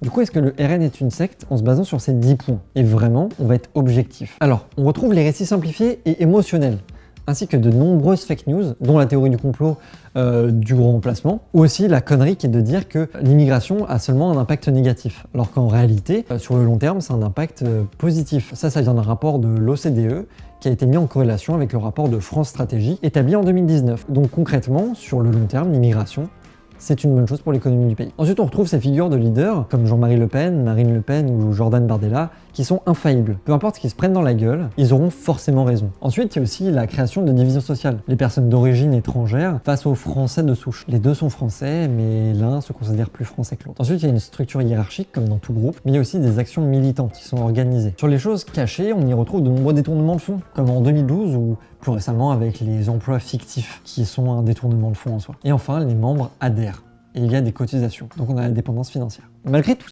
Du coup, est-ce que le RN est une secte en se basant sur ces 10 points? Et vraiment, on va être objectif. Alors, on retrouve les récits simplifiés et émotionnels, ainsi que de nombreuses fake news, dont la théorie du complot du gros remplacement, ou aussi la connerie qui est de dire que l'immigration a seulement un impact négatif, alors qu'en réalité, sur le long terme, c'est un impact positif. Ça vient d'un rapport de l'OCDE qui a été mis en corrélation avec le rapport de France Stratégie établi en 2019. Donc concrètement, sur le long terme, l'immigration, c'est une bonne chose pour l'économie du pays. Ensuite, on retrouve ces figures de leaders comme Jean-Marie Le Pen, Marine Le Pen ou Jordan Bardella qui sont infaillibles. Peu importe ce qu'ils se prennent dans la gueule, ils auront forcément raison. Ensuite, il y a aussi la création de divisions sociales. Les personnes d'origine étrangère face aux Français de souche. Les deux sont français, mais l'un se considère plus français que l'autre. Ensuite, il y a une structure hiérarchique comme dans tout groupe, mais il y a aussi des actions militantes qui sont organisées. Sur les choses cachées, on y retrouve de nombreux détournements de fonds, comme en 2012 ou plus récemment avec les emplois fictifs, qui sont un détournement de fonds en soi. Et enfin, les membres adhèrent. Et il y a des cotisations, donc on a la dépendance financière. Malgré tout